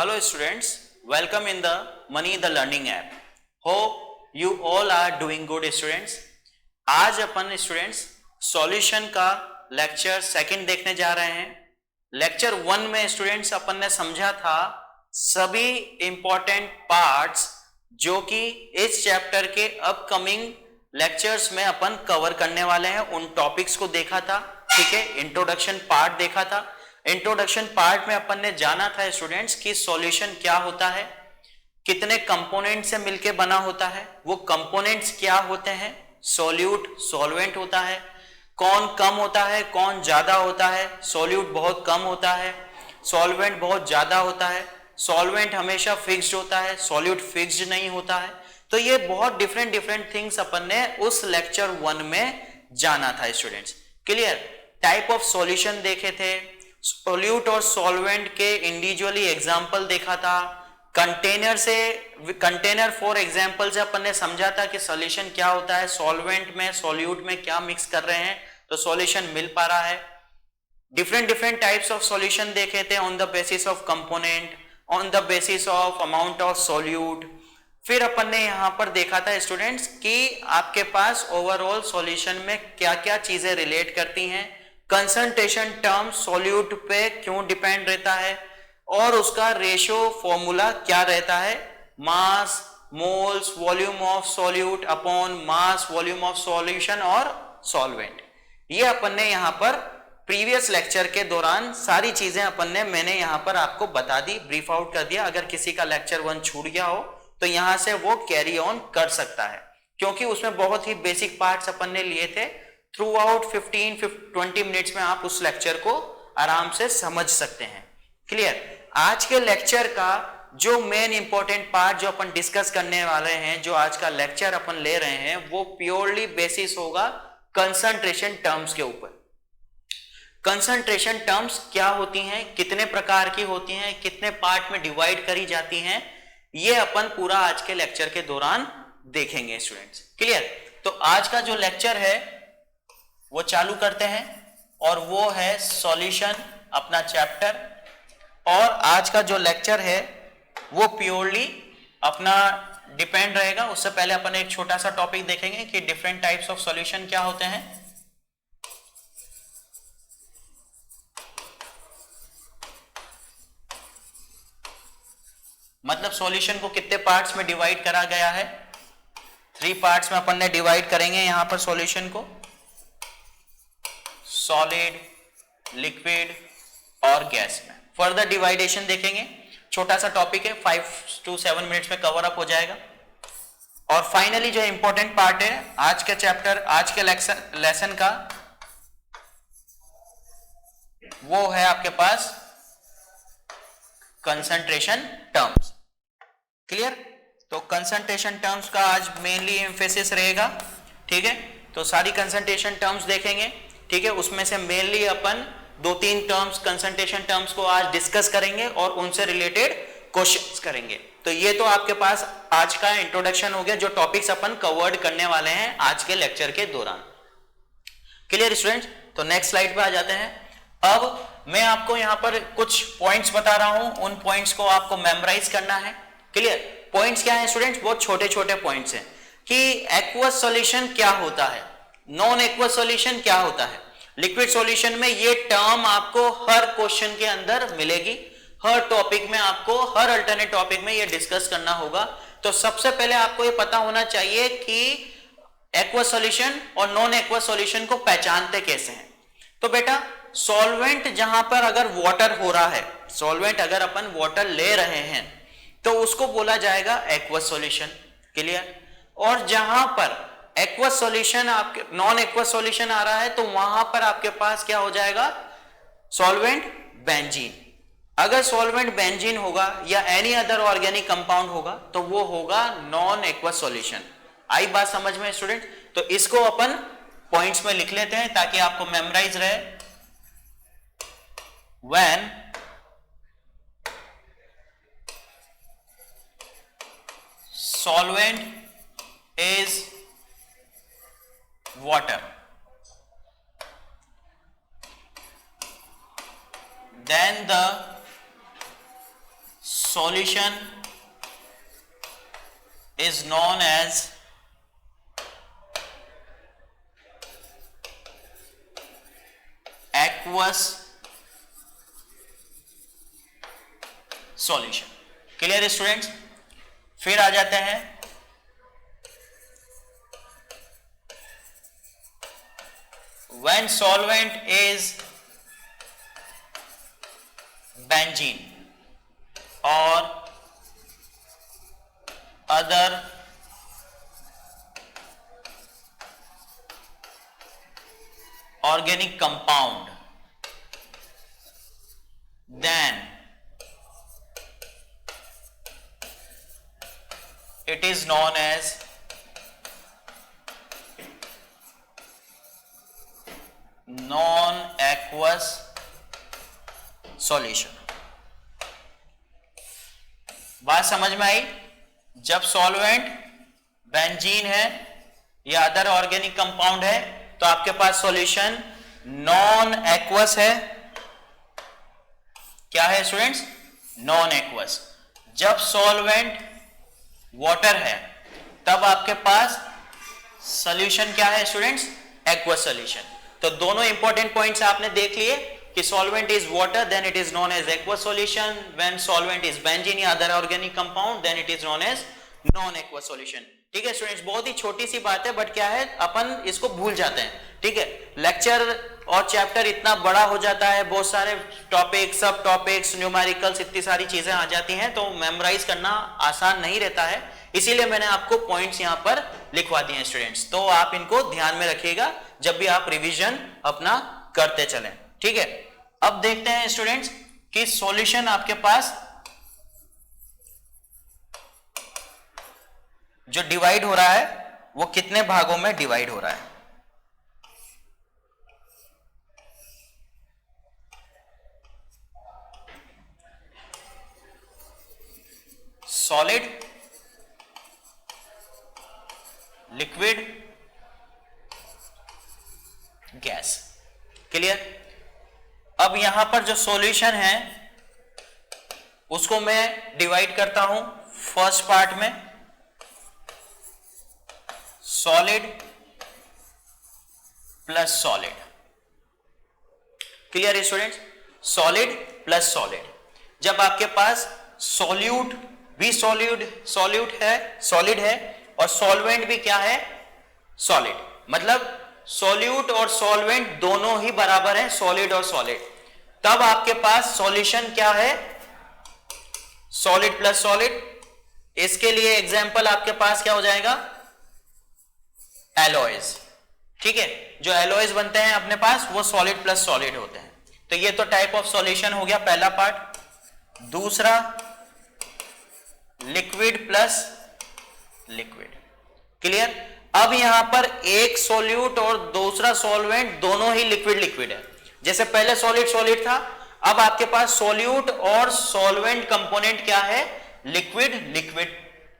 Hello students, welcome in the Money the Learning app. Hope you all are doing good students. आज अपन students solution का lecture second देखने जा रहे हैं. Lecture 1 में स्टूडेंट्स अपन ने समझा था सभी इंपॉर्टेंट पार्ट्स जो कि इस चैप्टर के अपकमिंग लेक्चर्स में अपन कवर करने वाले हैं. उन टॉपिक्स को देखा था. ठीक है, इंट्रोडक्शन पार्ट देखा था. इंट्रोडक्शन पार्ट में अपन ने जाना था स्टूडेंट्स कि सॉल्यूशन क्या होता है, कितने कंपोनेंट से मिलके बना होता है, वो कंपोनेंट्स क्या होते हैं, सॉल्यूट सॉल्वेंट होता है, कौन कम होता है कौन ज्यादा होता है, सॉल्यूट बहुत कम होता है, सॉल्वेंट बहुत ज्यादा होता है, सॉल्वेंट हमेशा फिक्स्ड होता है, सॉल्यूट फिक्स्ड नहीं होता है. तो ये बहुत डिफरेंट थिंग्स अपन ने उस लेक्चर 1 में जाना था students. Clear. Type of solution देखे थे, सॉल्यूट और सॉल्वेंट के इंडिविजुअली एग्जांपल देखा था, कंटेनर फॉर एग्जांपल से अपन ने समझा था कि सॉल्यूशन क्या होता है, सॉल्वेंट में सॉल्यूट में क्या मिक्स कर रहे हैं तो सॉल्यूशन मिल पा रहा है. डिफरेंट टाइप्स ऑफ सॉल्यूशन देखे थे on the basis of component, on the basis of amount of solute. फिर अपन ने यहां पर देखा था स्टूडेंट्स कि आपके पास ओवरऑल सॉल्यूशन में क्या क्या चीजें रिलेट करती हैं, कंसंट्रेशन टर्म सॉल्यूट पे क्यों डिपेंड रहता है और उसका रेशियो फॉर्मूला क्या रहता है, mass moles volume of solute upon mass volume of solution और सॉल्वेंट. ये अपन ने यहां पर प्रीवियस लेक्चर के दौरान सारी चीजें मैंने यहां पर आपको बता दी, ब्रीफ आउट कर दिया. अगर किसी का लेक्चर 1 छूट गया हो तो यहां से वो कैरी ऑन कर सकता है, क्योंकि उसमें बहुत ही बेसिक पार्ट्स अपन ने लिए थे. थ्रू आउट 15-20 मिनट्स में आप उस लेक्चर को आराम से समझ सकते हैं. क्लियर. आज के लेक्चर का जो मेन इंपॉर्टेंट पार्ट जो अपन डिस्कस करने वाले हैं, जो आज का लेक्चर अपन ले रहे हैं, वो प्योरली बेसिस होगा कंसंट्रेशन टर्म्स के ऊपर. कंसंट्रेशन टर्म्स क्या होती हैं, कितने प्रकार की होती हैं, कितने पार्ट में डिवाइड करी जाती हैं, ये अपन पूरा आज के लेक्चर के दौरान देखेंगे स्टूडेंट्स. क्लियर. तो आज का जो लेक्चर है वो चालू करते हैं और वो है सॉल्यूशन अपना चैप्टर. और आज का जो लेक्चर है वो प्योरली अपना डिपेंड रहेगा. उससे पहले अपन एक छोटा सा टॉपिक देखेंगे कि डिफरेंट टाइप्स ऑफ सॉल्यूशन क्या होते हैं. मतलब सॉल्यूशन को कितने पार्ट्स में डिवाइड करा गया है, 3 पार्ट्स में अपन ने डिवाइड करेंगे यहां पर सॉल्यूशन को, सॉलिड, लिक्विड और गैस में. फर्दर डिवाइडेशन देखेंगे. छोटा सा टॉपिक है, 5 to 7 मिनट्स में कवर अप हो जाएगा. और फाइनली जो इंपॉर्टेंट पार्ट है आज के चैप्टर, आज के लेसन का, वो है आपके पास कंसंट्रेशन टर्म्स. क्लियर. तो कंसंट्रेशन टर्म्स का आज मेनली एम्फेसिस रहेगा. ठीक है, तो सारी कंसंट्रेशन टर्म्स देखेंगे. ठीक है, उसमें से मेनली अपन 2-3 टर्म्स कंसंट्रेशन टर्म्स को आज डिस्कस करेंगे और उनसे रिलेटेड क्वेश्चंस करेंगे. तो ये तो आपके पास आज का इंट्रोडक्शन हो गया, जो टॉपिक्स अपन कवर्ड करने वाले हैं आज के लेक्चर के दौरान. Clear students. तो नेक्स्ट स्लाइड पे आ जाते हैं. अब मैं आपको यहां पर कुछ पॉइंट्स बता रहा हूं, उन पॉइंट्स को आपको मेमोराइज करना है. क्लियर. पॉइंट्स क्या है स्टूडेंट्स, बहुत छोटे पॉइंट्स हैं कि एक्वस सॉल्यूशन क्या होता है, नॉन एक्वस सॉल्यूशन क्या होता है, लिक्विड सॉल्यूशन में ये टर्म आपको हर क्वेश्चन के अंदर मिलेगी, हर टॉपिक में आपको, हर अल्टरनेट टॉपिक में ये डिस्कस करना होगा. तो सबसे पहले आपको ये पता होना चाहिए कि एक्वस सॉल्यूशन और नॉन एक्वस सॉल्यूशन को पहचानते कैसे हैं. तो बेटा सॉल्वेंट जहां पर अगर वाटर हो रहा है, सॉल्वेंट अगर अपन वाटर ले रहे हैं तो उसको बोला जाएगा एक्वस सॉल्यूशन. क्लियर. और जहां पर एक्वस सॉल्यूशन, आपके नॉन एक्वस सॉल्यूशन आ रहा है तो वहां पर आपके पास क्या हो जाएगा, सॉल्वेंट बेंजीन. अगर सॉल्वेंट बेंजीन होगा या एनी अदर ऑर्गेनिक कंपाउंड होगा तो वो होगा नॉन एक्वस सॉल्यूशन. आई बात समझ में स्टूडेंट. तो इसको अपन पॉइंट्स में लिख लेते हैं ताकि आपको मेमोराइज रहे. When solvent is water, then the solution is known as aqueous solution. Clear students? फिर आ जाते हैं when solvent is benzene or other organic compound, then it is known as non-aqueous solution. बात समझ में आई? जब सॉल्वेंट बेंजीन है या other organic compound है तो आपके पास सॉल्यूशन नॉन एक्वस है. क्या है स्टूडेंट्स? Non aqueous. जब सॉल्वेंट वाटर है तब आपके पास सॉल्यूशन क्या है स्टूडेंट्स? Aqueous solution. तो दोनों इंपॉर्टेंट पॉइंट्स आपने देख लिए कि solvent is water then it is known as aqueous solution, when solvent is benzene या other organic compound then it is known as non aqueous solution. ठीक है स्टूडेंट्स, बहुत ही छोटी सी बात है बट क्या है अपन इसको भूल जाते हैं. ठीक है, लेक्चर और चैप्टर इतना बड़ा हो जाता है, बहुत सारे टॉपिक, सब टॉपिक्स, न्यूमेरिकल्स, इतनी सारी चीजें आ जाती हैं तो मेमोराइज करना आसान नहीं रहता है. इसीलिए मैंने आपको पॉइंट्स यहां पर लिखवा दिए हैं स्टूडेंट्स, तो आप इनको ध्यान में रखिएगा जब भी आप रिवीजन अपना करते चलें. ठीक है, अब देखते हैं स्टूडेंट्स कि सॉल्यूशन आपके पास जो डिवाइड हो रहा है वो कितने भागों में डिवाइड हो रहा है. Solid, liquid, gas. क्लियर? अब यहां पर जो सॉल्यूशन है उसको मैं डिवाइड करता हूं फर्स्ट पार्ट में solid plus solid. Clear students? Solid plus solid. जब आपके पास सॉल्यूट भी सॉल्यूट है, सॉलिड है, और सॉल्वेंट भी क्या है? सॉलिड. मतलब सॉल्यूट और सॉल्वेंट दोनों ही बराबर है, सॉलिड और सॉलिड. तब आपके पास सॉल्यूशन क्या है? Solid plus solid. इसके लिए एग्जांपल आपके पास क्या हो जाएगा? एलॉयज. ठीक है, जो एलॉयज बनते हैं अपने पास वो सॉलिड प्लस सॉलिड होते हैं. तो ये तो टाइप ऑफ सॉल्यूशन हो गया पहला पार्ट. दूसरा लिक्विड प्लस लिक्विड. क्लियर? अब यहां पर एक सॉल्यूट और दूसरा सॉल्वेंट दोनों ही लिक्विड लिक्विड है. जैसे पहले सॉलिड सॉलिड था, अब आपके पास सॉल्यूट और सॉल्वेंट कंपोनेंट क्या है? Liquid liquid.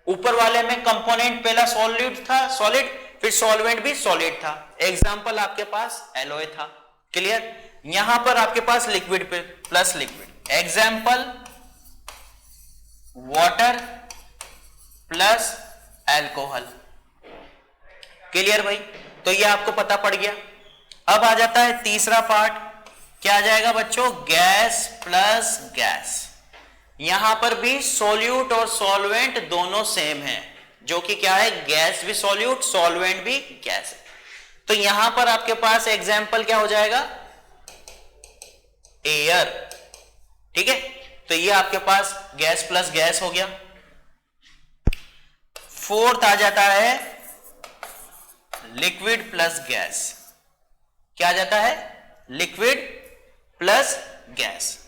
ऊपर वाले में कंपोनेंट पहला सॉल्यूट था सॉलिड, फिर सॉल्वेंट भी सॉलिड था. एग्जांपल आपके पास एलॉय था. क्लियर? यहां पर आपके पास liquid plus liquid. Example water plus alcohol. Clear भाई? तो ये आपको पता पड़ गया. अब आ जाता है तीसरा पार्ट. क्या आ जाएगा बच्चों? Gas plus gas. यहां पर भी सॉल्यूट और सॉल्वेंट दोनों सेम है, जो कि क्या है? गैस भी सॉल्यूट, सॉल्वेंट भी गैस है. तो यहां पर आपके पास एग्जाम्पल क्या हो जाएगा? एयर. ठीक है, तो ये आपके पास गैस प्लस गैस हो गया. फोर्थ आ जाता है लिक्विड प्लस गैस. क्या आ जाता है? Liquid plus gas.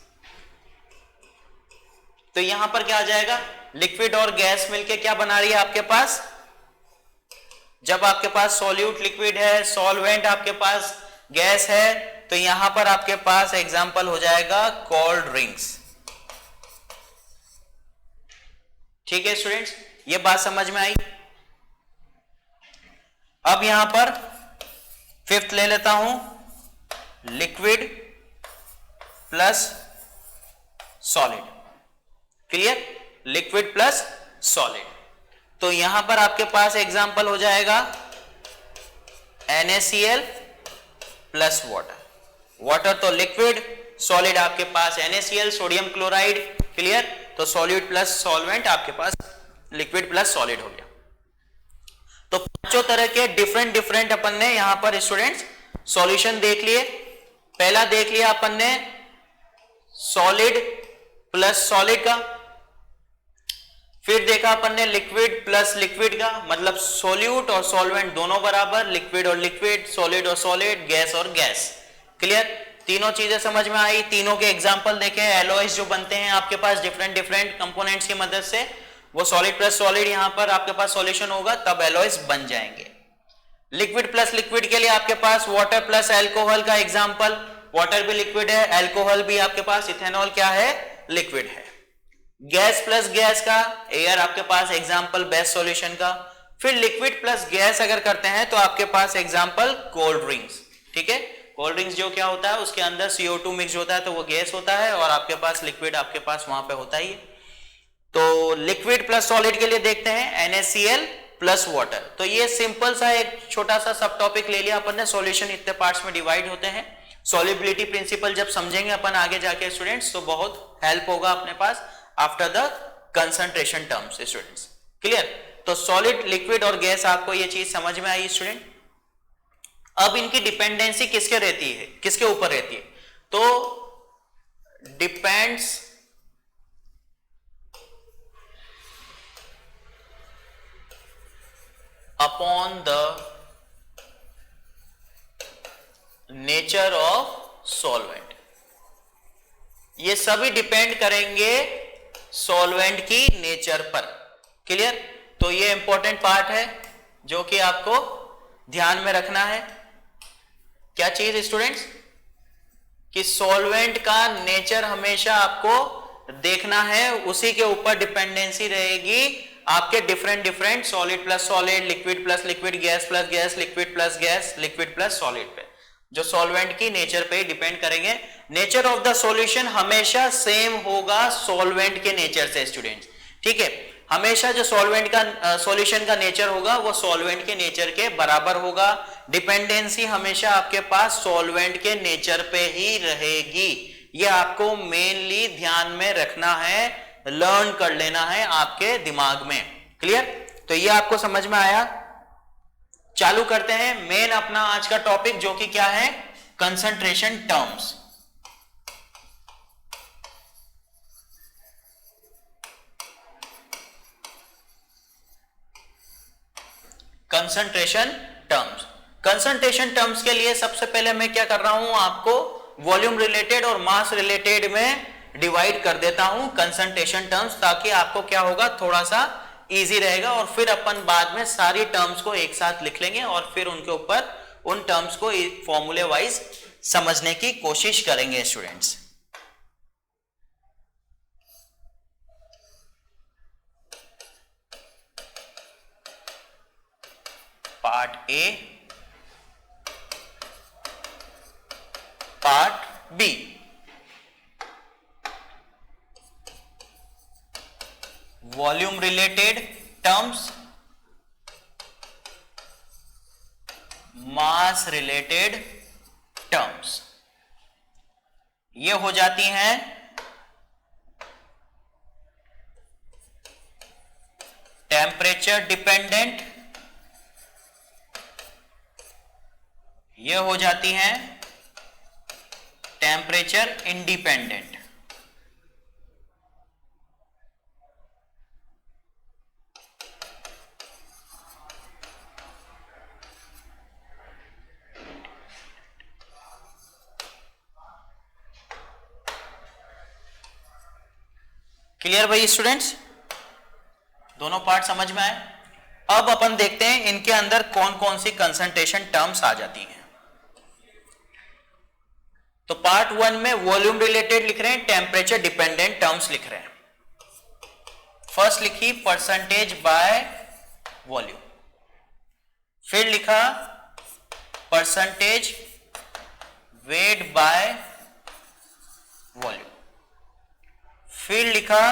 तो यहां पर क्या आ जाएगा? लिक्विड और गैस मिलके क्या बना रही है आपके पास? जब आपके पास सॉल्यूट लिक्विड है, सॉल्वेंट आपके पास गैस है, तो यहां पर आपके पास एग्जांपल हो जाएगा कोल्ड ड्रिंक्स. ठीक है स्टूडेंट्स, ये बात समझ में आई? अब यहां पर फिफ्थ ले लेता हूं, liquid plus solid. Clear, liquid plus solid. तो यहां पर आपके पास एग्जांपल हो जाएगा NaCl प्लस वाटर, वाटर तो लिक्विड, सॉलिड आपके पास NaCl सोडियम क्लोराइड, क्लियर। तो सॉलिड प्लस सॉल्वेंट आपके पास लिक्विड प्लस सॉलिड हो गया। तो पांचों तरह के डिफरेंट डिफरेंट अपन ने यहां पर स्टूडेंट्स सॉल्यूशन देख लिए। पहला देख लिया अपन ने सॉलिड प्लस सॉलिड का, फिर देखा अपन ने लिक्विड प्लस लिक्विड का, मतलब सोल्यूट और सॉल्वेंट दोनों बराबर, लिक्विड और लिक्विड, सॉलिड और सॉलिड, गैस और गैस, क्लियर। तीनों चीजें समझ में आई, तीनों के एग्जांपल देखे। एलॉयज जो बनते हैं आपके पास डिफरेंट डिफरेंट कंपोनेंट्स की मदद से, वो सॉलिड प्लस सॉलिड यहां पर आपके पास सॉल्यूशन होगा तब एलॉयज बन जाएंगे। लिक्विड प्लस लिक्विड के लिए आपके पास वाटर प्लस अल्कोहल का एग्जांपल, वाटर भी लिक्विड है, अल्कोहल भी आपके पास इथेनॉल क्या है, लिक्विड है। गैस प्लस गैस का एयर आपके पास एग्जांपल बेस्ट सॉल्यूशन का। फिर लिक्विड प्लस गैस अगर करते हैं तो आपके पास एग्जांपल कोल्ड ड्रिंक्स, ठीक है। कोल्ड ड्रिंक्स जो क्या होता है, उसके अंदर CO2 मिक्स होता है तो वो गैस होता है, और आपके पास लिक्विड आपके पास वहां पे होता ही है। तो लिक्विड प्लस सॉलिड के लिए देखते हैं NaCl प्लस वाटर। तो ये सिंपल सा एक छोटा सा सब टॉपिक ले लिया अपन ने, सॉल्यूशन इतने पार्ट्स में डिवाइड होते हैं। सॉल्युबिलिटी प्रिंसिपल जब समझेंगे अपन आगे जाके स्टूडेंट्स तो बहुत हेल्प होगा अपने पास after the concentration terms students, clear. तो सॉलिड, लिक्विड और गैस आपको ये चीज समझ में आई स्टूडेंट। अब इनकी डिपेंडेंसी किसके रहती है, किसके ऊपर रहती है, तो depends upon the nature of solvent. ये सभी डिपेंड करेंगे सॉल्वेंट की नेचर पर, क्लियर। तो ये इंपॉर्टेंट पार्ट है जो कि आपको ध्यान में रखना है। क्या चीज स्टूडेंट्स, कि सॉल्वेंट का नेचर हमेशा आपको देखना है, उसी के ऊपर डिपेंडेंसी रहेगी आपके different different solid plus solid, liquid plus liquid, gas plus gas, liquid plus gas, liquid plus solid पे, जो सॉल्वेंट की नेचर पे डिपेंड करेंगे। नेचर ऑफ द सॉल्यूशन हमेशा सेम होगा सॉल्वेंट के नेचर से स्टूडेंट्स, ठीक है। हमेशा जो सॉल्वेंट का सॉल्यूशन का नेचर होगा वो सॉल्वेंट के नेचर के बराबर होगा। डिपेंडेंसी हमेशा आपके पास सॉल्वेंट के नेचर पे ही रहेगी। ये आपको मेनली ध्यान में रखना है, लर्न कर लेना है आपके दिमाग में, क्लियर। तो ये आपको समझ में आया। चालू करते हैं मेन अपना आज का टॉपिक जो कि क्या है, concentration terms. Concentration terms, concentration terms के लिए सबसे पहले मैं क्या कर रहा हूं, आपको वॉल्यूम रिलेटेड और मास रिलेटेड में डिवाइड कर देता हूं कंसंट्रेशन टर्म्स, ताकि आपको क्या होगा, थोड़ा सा इजी रहेगा। और फिर अपन बाद में सारी टर्म्स को एक साथ लिख लेंगे और फिर उनके ऊपर उन टर्म्स को फॉर्मूले वाइज समझने की कोशिश करेंगे students. Part A, part B. Volume related terms, mass related terms, ये हो जाती हैं टेम्परेचर डिपेंडेंट, ये हो जाती हैं टेम्परेचर इंडिपेंडेंट। क्लियर भाई स्टूडेंट्स, दोनों पार्ट समझ में आए। अब अपन देखते हैं इनके अंदर कौन कौन सी कंसंट्रेशन टर्म्स आ जाती हैं। तो पार्ट 1 में वॉल्यूम रिलेटेड लिख रहे हैं, टेम्परेचर डिपेंडेंट टर्म्स लिख रहे हैं। फर्स्ट लिखी परसेंटेज बाय वॉल्यूम, फिर लिखा परसेंटेज वेट बाय वॉल्यूम, फिर लिखा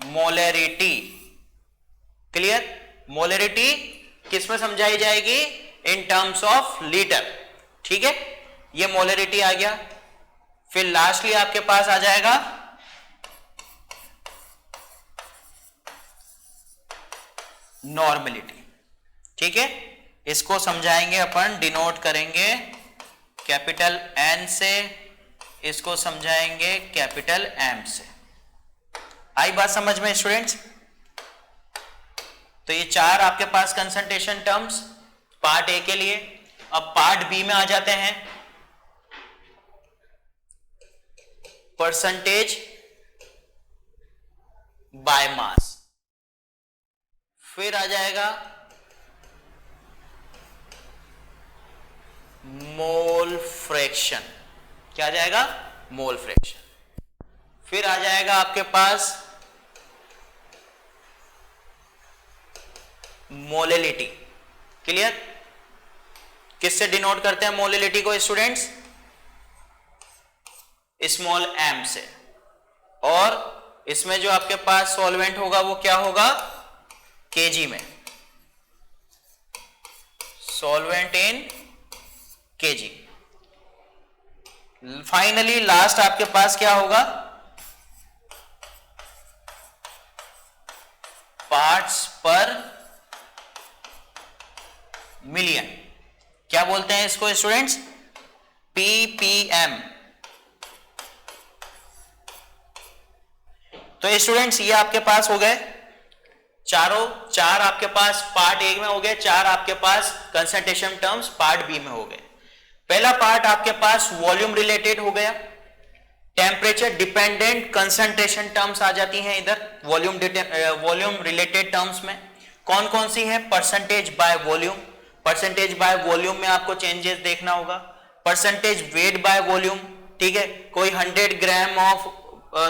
मोलरिटी। क्लियर? मोलरिटी किस में समझाई जाएगी? इन टर्म्स ऑफ लीटर। ठीक है, ये मोलरिटी आ गया। फिर लास्टली आपके पास आ जाएगा नॉर्मलिटी। ठीक है, इसको समझाएंगे अपन, डिनोट करेंगे कैपिटल एन से, इसको समझाएंगे कैपिटल एम से। आई बात समझ में स्टूडेंट्स? तो ये चार आपके पास कंसंट्रेशन टर्म्स पार्ट ए के लिए। अब पार्ट बी में आ जाते हैं। परसेंटेज बाय मास। फिर आ जाएगा मोल फ्रैक्शन। क्या आ जाएगा? Mole fraction. फिर आ जाएगा आपके पास मोलेलिटी। क्लियर? किससे डिनोट करते हैं मोलेलिटी को स्टूडेंट्स? स्मॉल एम से। और इसमें जो आपके पास सॉल्वेंट होगा वो क्या होगा? केजी में। Solvent in KG. Finally last आपके पास क्या होगा? Parts per million. क्या बोलते हैं इसको स्टूडेंट्स? पीपीएम। तो स्टूडेंट्स ये आपके पास हो गए चार आपके पास पार्ट ए में हो गए, चार आपके पास कंसंट्रेशन टर्म्स पार्ट बी में हो गए। पहला पार्ट आपके पास वॉल्यूम रिलेटेड हो गया। टेम्परेचर डिपेंडेंट कंसंट्रेशन टर्म्स आ जाती हैं इधर वॉल्यूम रिलेटेड टर्म्स में। कौन कौन सी है? Percentage by volume. Percentage by volume में आपको चेंजेस देखना होगा। Percentage weight by volume. ठीक है, कोई 100 gram of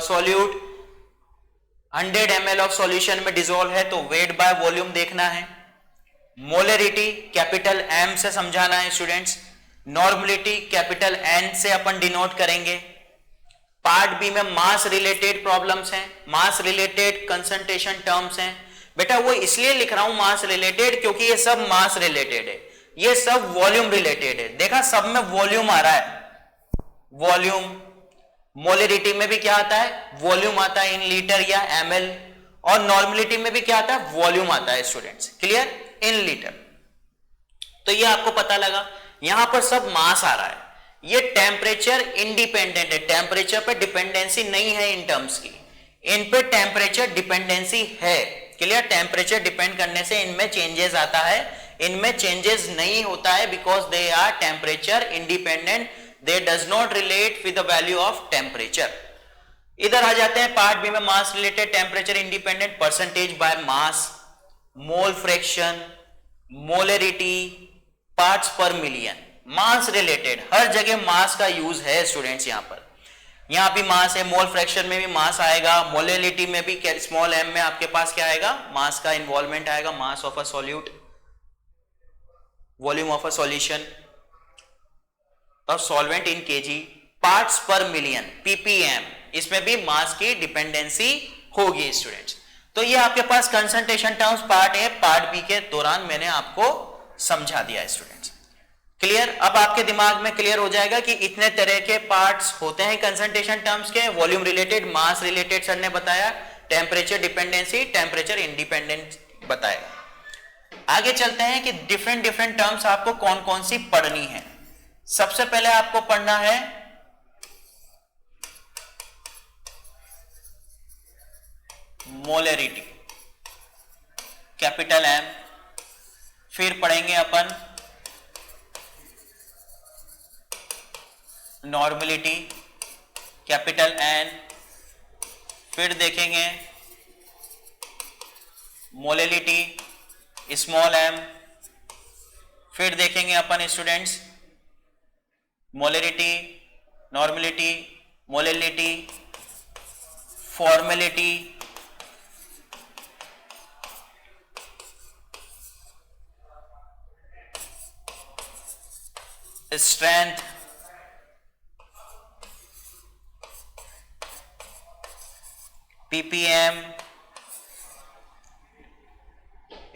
solute 100 ml of solution में डिसॉल्व है तो वेट बाय वॉल्यूम देखना है। मोलरिटी कैपिटल एम से समझाना है स्टूडेंट्स। नॉर्मलिटी कैपिटल एन से अपन डिनोट करेंगे। पार्ट बी में मास रिलेटेड प्रॉब्लम्स हैं, मास रिलेटेड कंसंट्रेशन टर्म्स हैं। बेटा वो इसलिए लिख रहा हूं मास रिलेटेड क्योंकि ये सब मास रिलेटेड है, ये सब वॉल्यूम रिलेटेड है। देखा सब में वॉल्यूम आ रहा है, वॉल्यूम। मोलरिटी में भी क्या आता है? वॉल्यूम आता है इन लीटर या ml। और नॉर्मलिटी में भी क्या आता है? वॉल्यूम आता है स्टूडेंट्स। क्लियर? In litre. तो ये आपको पता लगा, यहां पर सब मास आ रहा है। ये टेम्परेचर इंडिपेंडेंट है, टेम्परेचर पे डिपेंडेंसी नहीं है इन टर्म्स की, इन पे टेम्परेचर डिपेंडेंसी है। क्लियर? टेम्परेचर डिपेंड करने से इनमें चेंजेस आता है, इनमें चेंजेस नहीं होता है because they are temperature independent, they does not relate with the value of temperature. इधर आ जाते हैं पार्ट बी में mass related, temperature independent, percentage by mass, mole fraction, molarity, parts per million. Mass related हर जगह mass का use है students. यहां भी मास है, मोल फ्रैक्शन में भी मास आएगा, मोलरिटी में भी स्मॉल एम में आपके पास क्या आएगा? मास का इन्वॉल्वमेंट आएगा। Mass of a solute, volume of a solution और solvent in KG, parts per million ppm, इसमें भी मास की डिपेंडेंसी होगी स्टूडेंट्स। तो ये आपके पास concentration terms part A part B के दौरान मैंने आपको समझा दिया स्टूडेंट्स। क्लियर? अब आपके दिमाग में क्लियर हो जाएगा कि इतने तरह के पार्ट्स होते हैं कंसंट्रेशन टर्म्स के। Volume related, mass related sir ने बताया, टेम्परेचर डिपेंडेंसी, टेम्परेचर इंडिपेंडेंट बताएगा। आगे चलते हैं कि डिफरेंट डिफरेंट टर्म्स आपको कौन कौन सी पढ़नी है। सबसे पहले आपको पढ़ना है मोलरिटी कैपिटल एम, फिर पढ़ेंगे अपन नॉर्मलिटी कैपिटल एन, फिर देखेंगे मोलरिटी स्मॉल एम, फिर देखेंगे अपन students molarity, normality, molarity, formality, strength, PPM,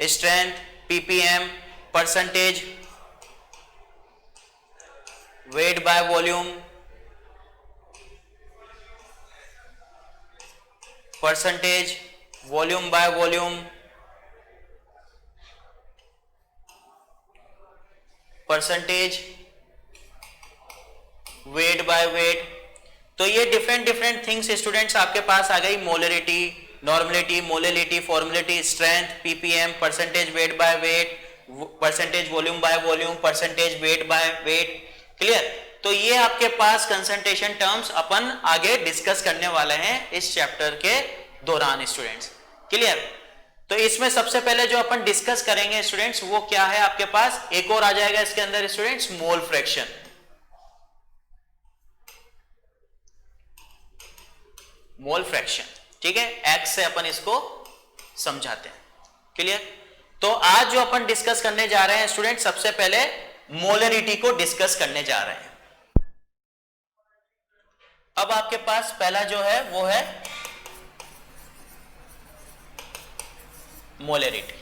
strength, ppm, percentage, weight by volume, percentage, volume by volume, percentage, weight by weight। तो ये डिफरेंट थिंग्स स्टूडेंट्स आपके पास आ गई, molarity, normality, molality, formality, strength, PPM, percentage weight by weight, percentage volume by volume, percentage weight by weight. Clear? तो ये आपके पास कंसंट्रेशन टर्म्स अपन आगे डिस्कस करने वाले हैं इस चैप्टर के दौरान स्टूडेंट्स। क्लियर? तो इसमें सबसे पहले जो अपन डिस्कस करेंगे स्टूडेंट्स वो क्या है आपके पास, एक और आ जाएगा इसके अंदर students, mole fraction. Mole fraction, ठीक है, एक्स से अपन इसको समझाते हैं। क्लियर? तो आज जो अपन डिस्कस करने जा रहे हैं स्टूडेंट, सबसे पहले मोलरिटी को डिस्कस करने जा रहे हैं। अब आपके पास पहला जो है वो है मोलरिटी।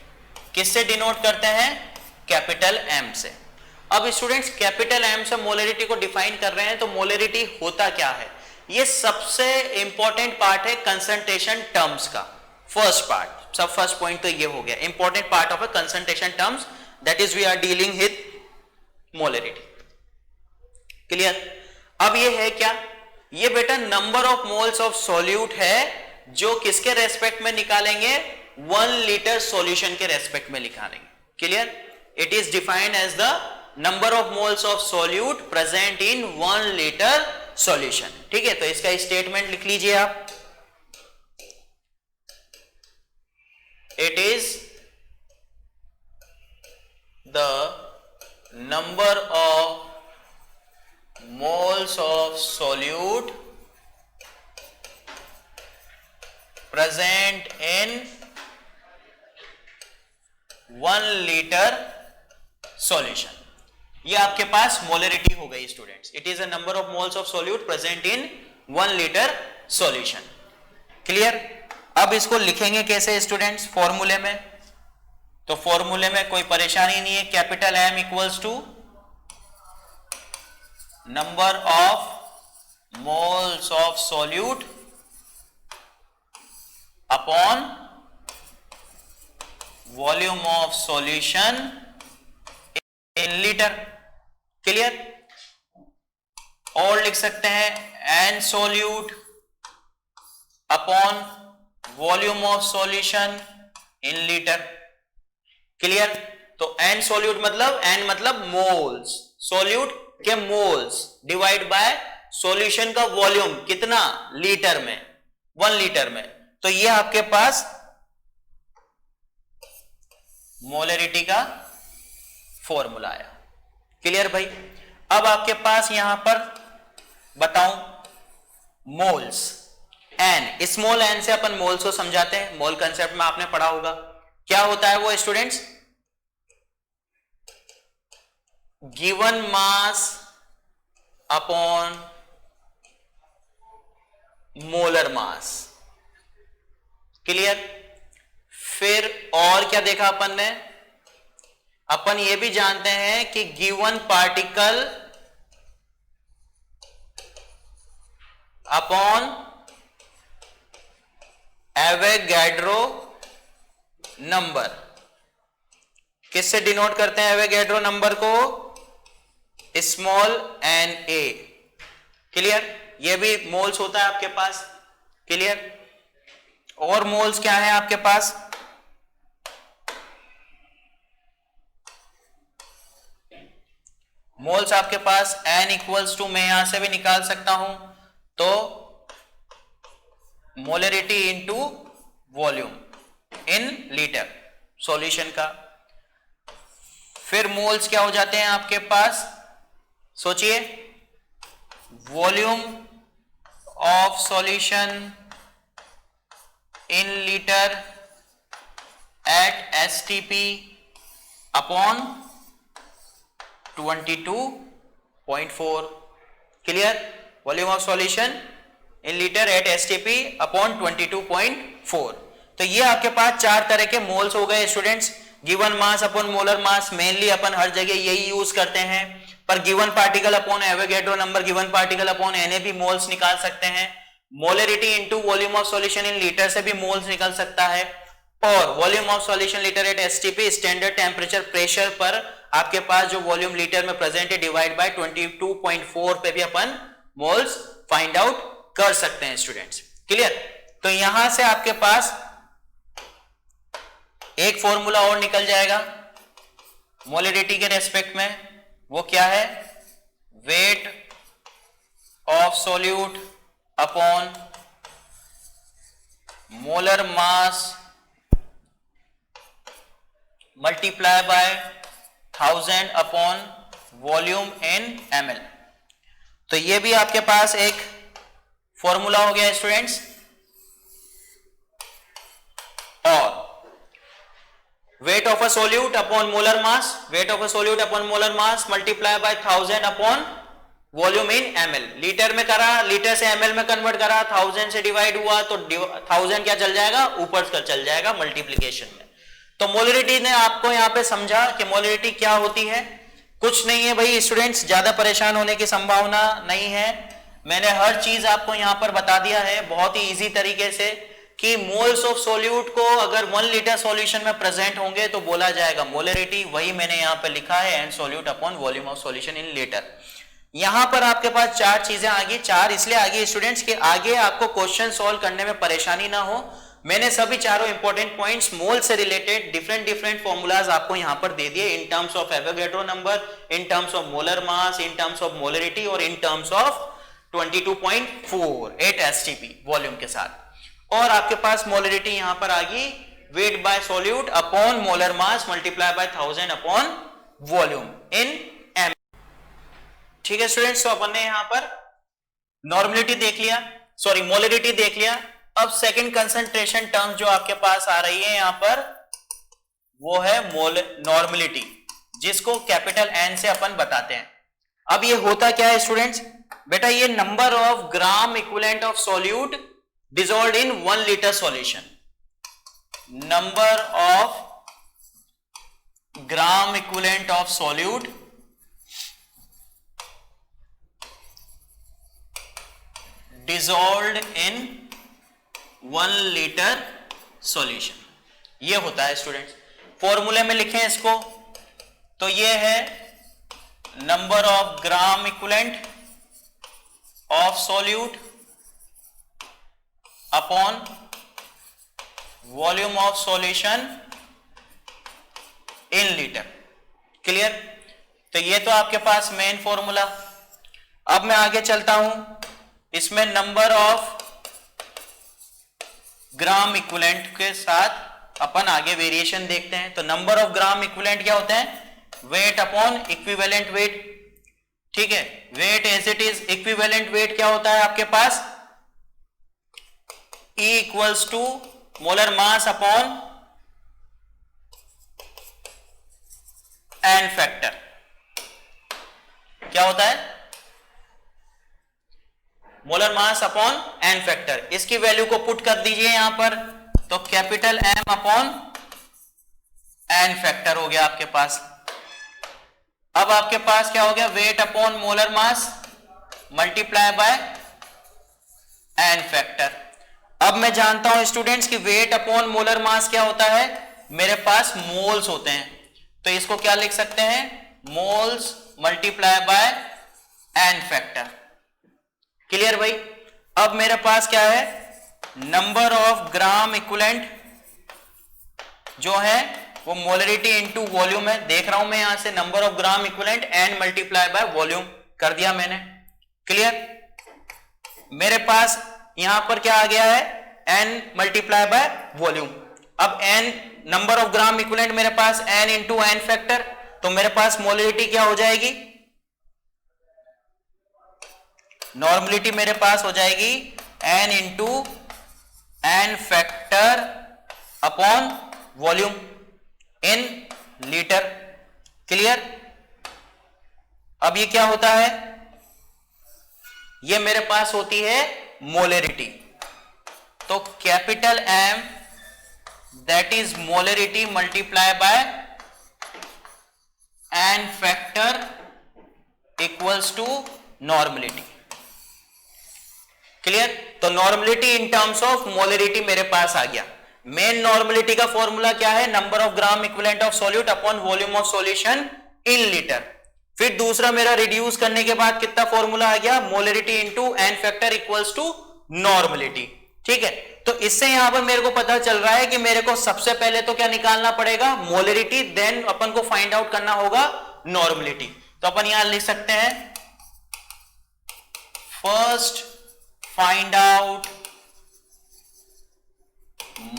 किससे डिनोट करते हैं? कैपिटल एम से। अब स्टूडेंट्स कैपिटल एम से मोलरिटी को डिफाइन कर रहे हैं, तो मोलरिटी होता क्या है? ये सबसे इंपॉर्टेंट पार्ट है कंसंट्रेशन टर्म्स का। फर्स्ट पार्ट, सब फर्स्ट पॉइंट तो ये हो गया, important part of a concentration terms, that is we are dealing with molarity. Clear? अब ये है क्या? ये बेटा number of moles of solute है जो किसके रेस्पेक्ट में निकालेंगे? 1 लीटर सॉल्यूशन के रेस्पेक्ट में निकालेंगे। Clear? It is defined as the number of moles of solute present in 1 litre solution. ठीक है, तो इसका स्टेटमेंट लिख लीजिए आप। It is the number of moles of solute present in 1 liter solution। ये आपके पास मोलरिटी हो गई students. It is a number of moles of solute present in 1 litre solution. Clear? अब इसको लिखेंगे कैसे स्टूडेंट्स? फॉर्मूले में। तो फॉर्मूले में कोई परेशानी नहीं है, capital M equals to number of moles of solute upon volume of solution in liter। Clear? और लिख सकते हैं n solute upon volume of solution in liter। Clear? तो n solute मतलब n मतलब मोल्स, solute के मोल्स डिवाइड बाय सॉल्यूशन का volume कितना? लीटर में, 1 लीटर में। तो ये आपके पास मोलरिटी का फॉर्मूला आया। क्लियर भाई? अब आपके पास यहां पर बताऊं मोल्स, एन, स्मॉल एन से अपन मोल्स को समझाते हैं। मोल कंसेप्ट में आपने पढ़ा होगा। क्या होता है वो students? Given mass upon molar मास। क्लियर? फिर और क्या देखा अपन ने? अपन ये भी जानते हैं कि given particle upon Avogadro number. किससे डिनोट करते हैं एवोगैड्रो नंबर को? Small N A. क्लियर? ये भी मोल्स होता है आपके पास। क्लियर? और मोल्स क्या है आपके पास? मोल्स आपके पास n इक्वल्स टू, मैं यहां से भी निकाल सकता हूं, तो molarity into volume in litre solution का। फिर मोल्स क्या हो जाते हैं आपके पास? सोचिए, volume of solution in litre at STP upon 22.4। Clear? Volume of solution in litre at STP upon 22.4। तो ये आपके पास 4 तरह के मोल्स हो गए students. Given mass upon molar mass mainly अपन हर जगह यही यूज करते हैं, पर given particle upon Avogadro number, given particle upon Na भी मोल्स निकाल सकते हैं। Molarity into volume of solution in litre से भी मोल्स निकल सकता है, और volume of solution litre at STP standard temperature pressure पर आपके पास जो वॉल्यूम लीटर में प्रेजेंट है डिवाइड बाय 22.4 पे भी अपन मोल्स फाइंड आउट कर सकते हैं स्टूडेंट्स। क्लियर? तो यहां से आपके पास एक फॉर्मूला और निकल जाएगा मोलरिटी के रेस्पेक्ट में, वो क्या है? Weight of solute upon molar mass multiply by 1000 upon volume in ml। तो ये भी आपके पास एक फॉर्मूला हो गया स्टूडेंट्स। और weight of a solute upon molar mass, weight of a solute upon molar mass multiply by 1000 upon volume in ml। Litre में करा, लीटर से ml में कन्वर्ट करा, 1000 से डिवाइड हुआ तो 1000 क्या चल जाएगा? ऊपर का चल जाएगा मल्टीप्लीकेशन में। तो मोलरिटी ने आपको यहां पे समझा कि मोलरिटी क्या होती है। कुछ नहीं है भाई स्टूडेंट्स, ज्यादा परेशान होने की संभावना नहीं है। मैंने हर चीज आपको यहां पर बता दिया है बहुत ही इजी तरीके से कि मोल्स ऑफ सॉल्यूट को अगर 1 लीटर सॉल्यूशन में प्रेजेंट होंगे तो बोला जाएगा मोलरिटी। वही मैंने यहां पे लिखा है, and solute upon volume of solution in litre. यहां पर आपके पास 4 चीजें आ गई। 4 इसलिए आ गई स्टूडेंट्स कि आगे आपको क्वेश्चन सॉल्व करने में परेशानी ना हो। मैंने सभी चारों इंपॉर्टेंट पॉइंट्स मोल से रिलेटेड डिफरेंट फॉर्मूलाज आपको यहां पर दे दिए, in terms of Avogadro number, in terms of molar mass, in terms of molarity और in terms of 22.48 STP volume के साथ। और आपके पास मोलरिटी यहां पर आ गई weight by solute upon molar mass multiply by 1000 upon volume in M. ठीक है स्टूडेंट्स, तो अपन ने यहां पर नॉर्मलिटी देख लिया, सॉरी मोलरिटी देख लिया। अब सेकंड कंसंट्रेशन टर्म जो आपके पास आ रही है यहां पर, वो है नॉर्मलिटी, जिसको कैपिटल एन से अपन बताते हैं। अब ये होता क्या है स्टूडेंट्स? बेटा ये number of gram equivalent of solute dissolved in 1 litre solution, number of gram equivalent of solute dissolved in 1 litre solution, ये होता है स्टूडेंट्स। फॉर्मूले में लिखें इसको तो ये है number of gram equivalent of solute upon volume of solution in litre. Clear? तो ये तो आपके पास मेन फॉर्मूला। अब मैं आगे चलता हूं, इसमें नंबर ऑफ ग्राम इक्विवेलेंट के साथ अपन आगे वेरिएशन देखते हैं। तो नंबर ऑफ ग्राम इक्विवेलेंट क्या होते हैं? Weight upon equivalent weight. ठीक है, weight as it is, equivalent weight क्या होता है आपके पास? E equals to molar mass upon N factor. क्या होता है? Molar mass upon N factor. इसकी वैल्यू को पुट कर दीजिए यहां पर, तो capital M upon N factor हो गया आपके पास। अब आपके पास क्या हो गया? Weight upon molar mass multiply by N factor. अब मैं जानता हूं स्टूडेंट्स कि वेट अपॉन मोलर मास क्या होता है? मेरे पास मोल्स होते हैं, तो इसको क्या लिख सकते हैं? Moles multiply by N factor. Clear भाई? अब मेरे पास क्या है? नंबर ऑफ ग्राम इक्विवेलेंट जो है वो मोलरिटी इनटू वॉल्यूम है। देख रहा हूं मैं यहां से number of gram equivalent N multiply by volume कर दिया मैंने। क्लियर? मेरे पास यहां पर क्या आ गया है? N multiply by volume. अब N number of gram equivalent मेरे पास एन इंटू एन फैक्टर, तो मेरे पास मोलरिटी क्या हो जाएगी? नॉर्मलिटी मेरे पास हो जाएगी N into N factor upon volume in litre. Clear? अब ये क्या होता है? ये मेरे पास होती है मोलरिटी। तो capital M that is molarity multiply by n factor equals to normality. Clear? तो normality in terms of molarity मेरे पास आ गया. मेन नॉर्मलिटी का फॉर्मूला क्या है? Number of gram equivalent of solute upon volume of solution in litre. फिर दूसरा मेरा रिड्यूस करने के बाद कितना फॉर्मूला आ गया? Molarity into N factor equals to normality. ठीक है, तो इससे यहां पर मेरे को पता चल रहा है कि मेरे को सबसे पहले तो क्या निकालना पड़ेगा? मोलरिटी. देन अपन को फाइंड आउट करना होगा नॉर्मलिटी. तो अपन यहां लिख सकते हैं first find out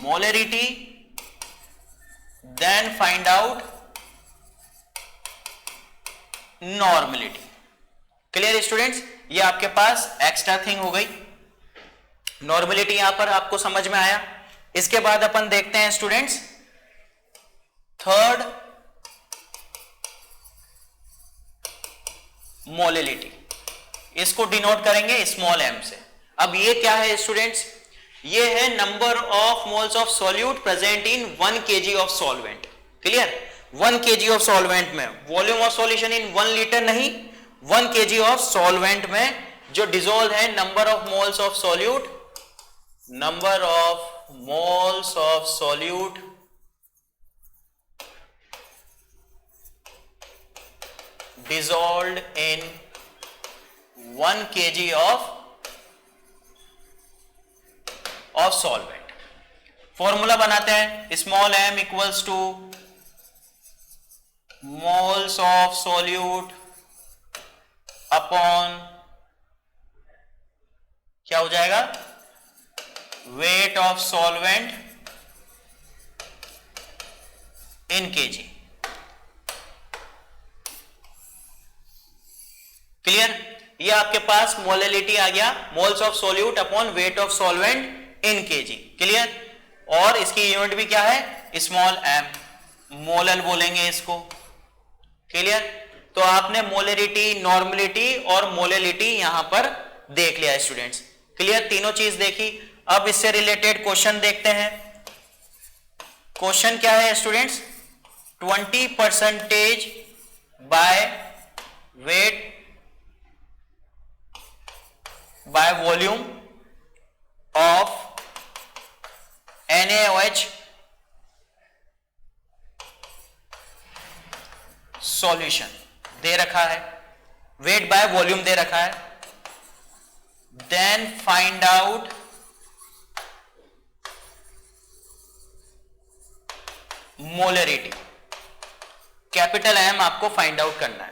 molarity, then find out normality. Clear students? ये आपके पास एक्स्ट्रा थिंग हो गई. नॉर्मलिटी यहां पर आपको समझ में आया. इसके बाद अपन देखते हैं स्टूडेंट्स थर्ड मोलरिटी. इसको डिनोट करेंगे स्मॉल एम से. अब ये क्या है स्टूडेंट्स? ये है number of moles of solute present in 1 kg of solvent. Clear? 1 kg of solvent में volume of solution in 1 litre नहीं, 1 kg ऑफ सॉल्वेंट में जो डिसॉल्व है number of moles of solute, number of moles of solute dissolved in 1 kg of solvent. Formula बनाते हैं. Small m equals two moles of solute upon क्या हो जाएगा? Weight of solvent in KG. Clear? ये आपके पास molarity आ गया, moles of solute upon weight of solvent in KG. Clear? और इसकी यूनिट भी क्या है? Small M. मोलर बोलेंगे इसको. क्लियर? तो आपने मोलरिटी, नॉर्मलिटी और मोलरिटी यहां पर देख लिया स्टूडेंट्स. क्लियर? तीनों चीज देखी. अब इससे रिलेटेड क्वेश्चन देखते हैं. क्वेश्चन क्या है students? 20% by weight by volume of NaOH solution दे रखा है, वेट बाय वॉल्यूम दे रखा है. Then find out molarity. Capital M आपको फाइंड आउट करना है.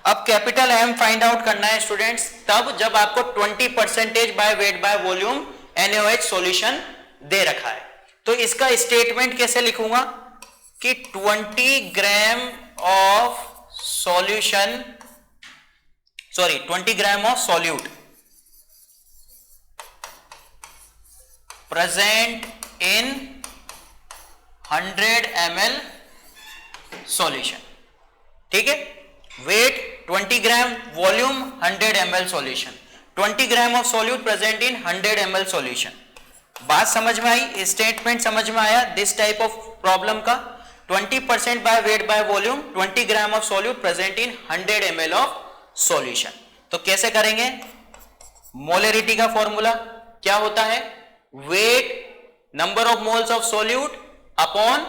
अब कैपिटल एम फाइंड आउट करना है स्टूडेंट्स तब जब आपको 20% by weight by volume NaOH solution दे रखा है. तो इसका स्टेटमेंट कैसे लिखूंगा कि 20 gram of solution, sorry 20 gram of solute present in 100 ml solution. ठीक है? Weight 20 gram, volume 100 ml solution. 20 gram of solute present in 100 ml solution. बात समझ में आई? स्टेटमेंट समझ में आया? दिस टाइप ऑफ प्रॉब्लम का 20% by weight by volume, 20 gram of solute present in 100 ml of solution. तो कैसे करेंगे? मोलरिटी का फॉर्मूला क्या होता है? Weight number of moles of solute upon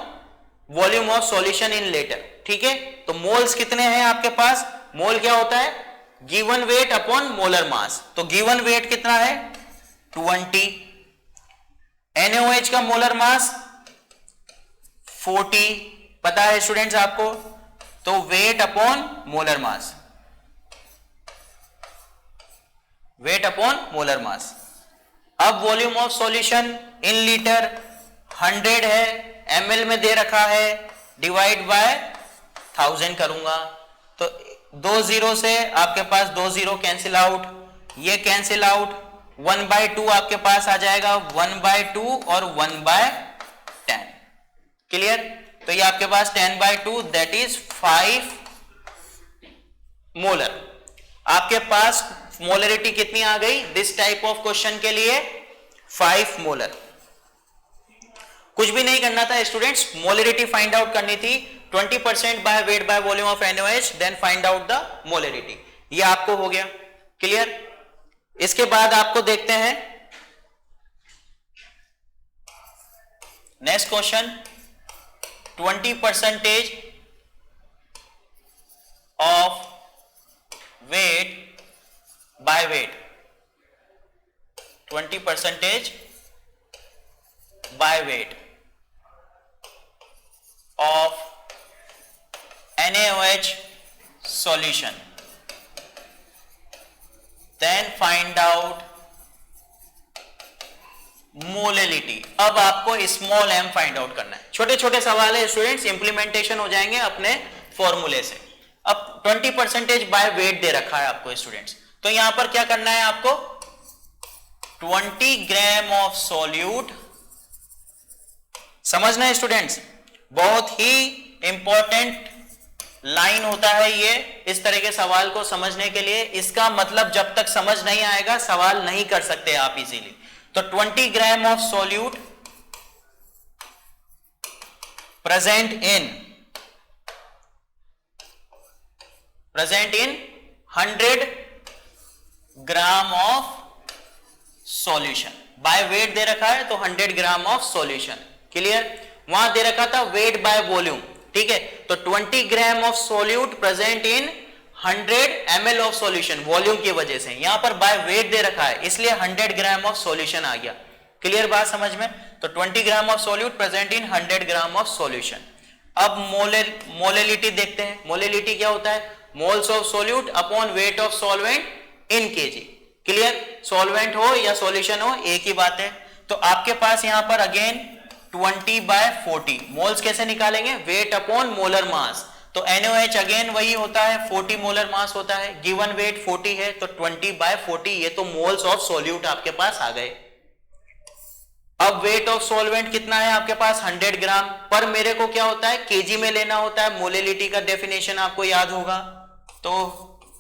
volume of solution in litre. ठीक है? तो मोल्स कितने हैं आपके पास? मोल क्या होता है? गिवन वेट अपॉन मोलर मास. तो गिवन वेट कितना है? 20. NaOH का मोलर मास 40 पता है स्टूडेंट्स आपको. तो weight upon molar mass, weight upon molar mass. अब volume of solution in litre 100 है, ml में दे रखा है, डिवाइड बाय 1000 करूंगा. तो 2 जीरो से आपके पास 2 जीरो कैंसिल आउट, ये कैंसिल आउट. 1/2 आपके पास आ जाएगा, 1/2 और 1/10. क्लियर? तो ये आपके पास 10/2 दैट इज 5 मोलर. आपके पास मोलरिटी कितनी आ गई दिस टाइप ऑफ क्वेश्चन के लिए? 5 मोलर. कुछ भी नहीं करना था स्टूडेंट्स, मोलरिटी फाइंड आउट करनी थी, 20% by weight by volume of NaOH, then find out the molarity. ये आपको हो गया क्लियर। इसके बाद आपको देखते हैं next question, 20% of weight by wait, 20% by wait of NaOH solution, then find out molarity. अब आपको स्मॉल m फाइंड आउट करना है। छोटे छोटे सवाल है स्टूडेंट्स, इंप्लीमेंटेशन हो जाएंगे अपने फॉर्मूले से। अब 20% बाय वेट दे रखा है आपको स्टूडेंट्स, तो यहां पर क्या करना है आपको, 20 ग्राम ऑफ सॉल्यूट, समझना है स्टूडेंट्स, बहुत ही इंपॉर्टेंट लाइन होता है ये इस तरह के सवाल को समझने के लिए। इसका मतलब जब तक समझ नहीं आएगा सवाल नहीं कर सकते आप इजीली। तो 20 gram of solute present in 100 gram of solution, by weight दे रखा है तो 100 ग्राम ऑफ सॉल्यूशन, क्लियर। वहां दे रखा था वेट बाय वॉल्यूम, ठीक है, तो 20 gram of solute present in 100 ml of solution, volume की वजह से यहां पर बाय वेट दे रखा है इसलिए 100 ग्राम ऑफ सॉल्यूशन आ गया, क्लियर बात समझ में। तो 20 gram of solute present in 100 gram of solution. अब मोलरिटी देखते हैं। मोलरिटी क्या होता है, moles of solute upon weight of solvent in KG, clear. Solvent हो या सॉल्यूशन हो एक ही बात है। तो आपके पास यहां पर अगेन 20/40, मोल्स कैसे निकालेंगे, वेट अपॉन मोलर मास, तो NaOH अगेन वही होता है, 40 मोलर मास होता है, गिवन वेट 40 है तो 20/40, ये तो मोल्स ऑफ सॉल्यूट आपके पास आ गए। अब वेट ऑफ सॉल्वेंट कितना है आपके पास, 100 ग्राम, पर मेरे को क्या होता है केजी में लेना होता है। मोलरिटी का डेफिनेशन आपको याद होगा, तो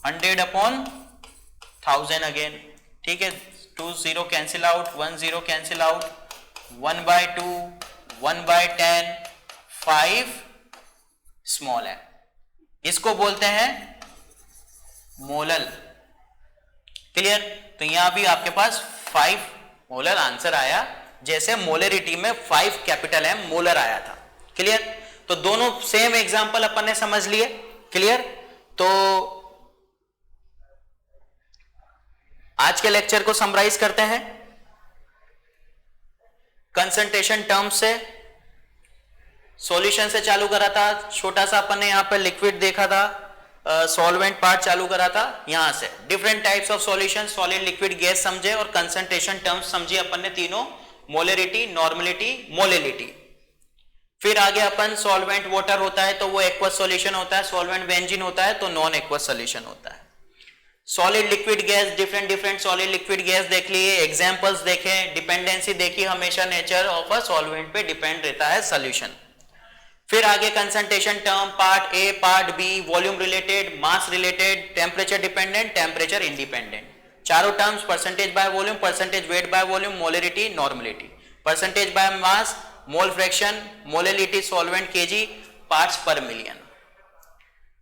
100/1000 अगेन, ठीक है, 2 0 cancel out, 1 0 cancel out, 1/2, 1/10, 5 small है, इसको बोलते हैं मोलल, क्लियर। तो यहां भी आपके पास 5 मोलर आंसर आया, जैसे मोलरिटी में 5 कैपिटल M मोलर आया था, क्लियर। तो दोनों सेम एग्जांपल अपन ने समझ लिए, क्लियर। तो आज के लेक्चर को समराइज करते हैं कंसंट्रेशन टर्म्स से। सॉल्यूशन से चालू करा था, छोटा सा अपन ने यहां पर लिक्विड देखा था, सॉल्वेंट पार्ट चालू करा था, यहां से different types of solution, solid, liquid, gas समझे और कंसंट्रेशन टर्म्स समझे अपन ने तीनों, मोलरिटी, नॉर्मलिटी, मोलरिटी। फिर आगे अपन सॉल्वेंट वाटर होता है तो वो एक्वस सॉल्यूशन होता है, सॉल्वेंट बेंजीन होता है तो नॉन एक्वस सॉल्यूशन होता है। Solid, liquid, gas, different solid, liquid, gas देख लिए, एग्जांपल्स देखे, डिपेंडेंसी देखी, हमेशा नेचर ऑफ अ सॉल्वेंट पे डिपेंड रहता है सॉल्यूशन। फिर आगे concentration term, part A, part B, volume related, mass related, temperature dependent, temperature independent, चारों terms, percentage by volume, percentage weight by volume, molarity, normality, percentage by mass, mole fraction, molarity, solvent, KG, parts per million.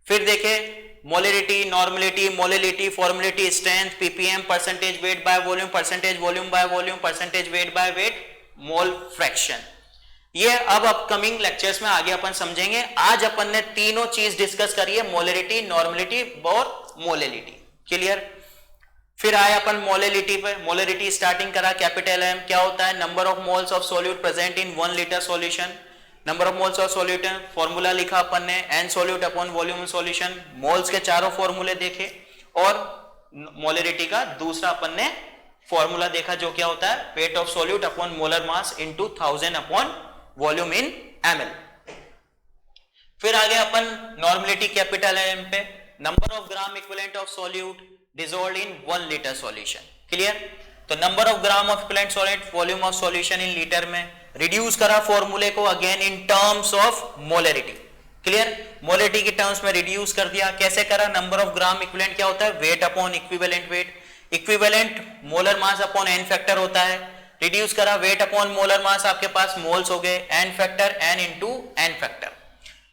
फिर देखे molarity, normality, molarity, फॉर्मुलिटी, strength, PPM, percentage weight by volume, percentage volume by volume, percentage weight by weight, mole fraction. ये अब upcoming lectures में आगे अपन समझेंगे। आज अपन ने तीनों चीज डिस्कस करी है, मोलरिटी, नॉर्मलिटी और मोलरिटी, क्लियर। फिर आए अपन मोलरिटी पे। मोलरिटी स्टार्टिंग करा, कैपिटल M क्या होता है, number of moles of solute present in 1 litre solution. Number of moles of solute, formula लिखा अपन ने, N solute upon volume solution. Moles के चारों फॉर्मूले देखे और मोलरिटी का दूसरा अपन ने फॉर्मूला देखा जो क्या होता है, weight of solute upon molar mass into 1000 upon volume in ml। फिर आगे अपन नॉर्मलिटी कैपिटल M पे, number of gram equivalent of solute dissolved in 1 liter solution, clear. तो number of gram of equivalent solid, volume of solution in litre में, reduce करा फॉर्मूले को again in terms of molarity, clear. Molarity के terms में reduce कर दिया, कैसे करा, नंबर ऑफ ग्राम इक्विवेलेंट क्या होता है, wait upon equivalent wait, equivalent molar mass upon n factor होता है, रिड्यूस करा, वेट अपॉन मोलर मास आपके पास मोल्स हो गए, n factor n into n factor,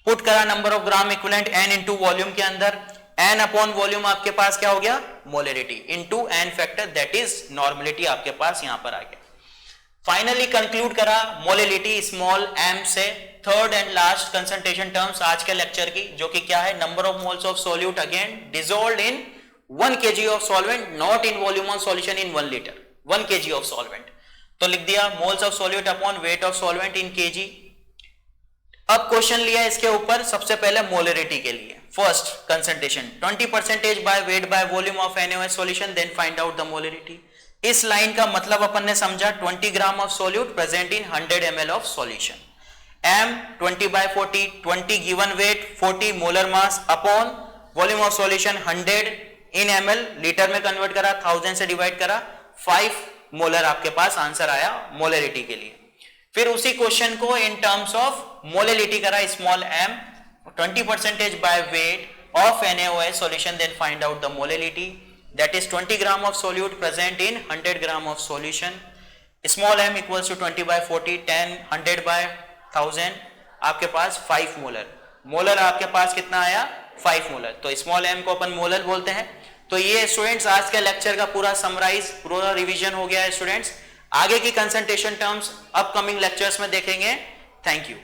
put करा number of gram equivalent n into volume के अंदर, n अपॉन वॉल्यूम आपके पास क्या हो गया, molarity into n factor, that is normality आपके पास यहां पर आ गया। फाइनली कंक्लूड करा मोलिलिटी स्मॉल m से। Third and last concentration terms आज के लेक्चर की, जो कि क्या है, number of moles of solute again dissolved in 1 kg of solvent, not in volume of solution in 1 litre, 1 kg of solvent. तो लिख दिया moles of solute upon weight of solvent in kg। अब question लिया इसके ऊपर, सबसे पहले molarity के लिए first concentration 20% by weight by volume of NaOH solution, then find out the molarity. इस लाइन का मतलब अपन ने समझा, 20 gram of solute present in 100 ml of solution, m 20/40, 20 given weight 40 molar mass upon volume of solution 100 in ml, litre में convert करा, 1000 से divide करा, 5 मोलर आपके पास आंसर आया मोलरिटी के लिए। फिर उसी क्वेश्चन को इन टर्म्स ऑफ मोलरिटी करा, small m 20% by weight of NaOH solution, then find out the molarity, that is 20 gram of solute present in 100 gram of solution, small m equals to 20/40, 10 100/1000, आपके पास 5 molar, molar आपके पास कितना आया, 5 molar, तो small m को अपन molar बोलते हैं। तो ये स्टूडेंट्स आज के लेक्चर का पूरा समराइज, पूरा रिवीजन हो गया है स्टूडेंट्स। आगे की कंसंट्रेशन टर्म्स अपकमिंग लेक्चर्स में देखेंगे। Thank you.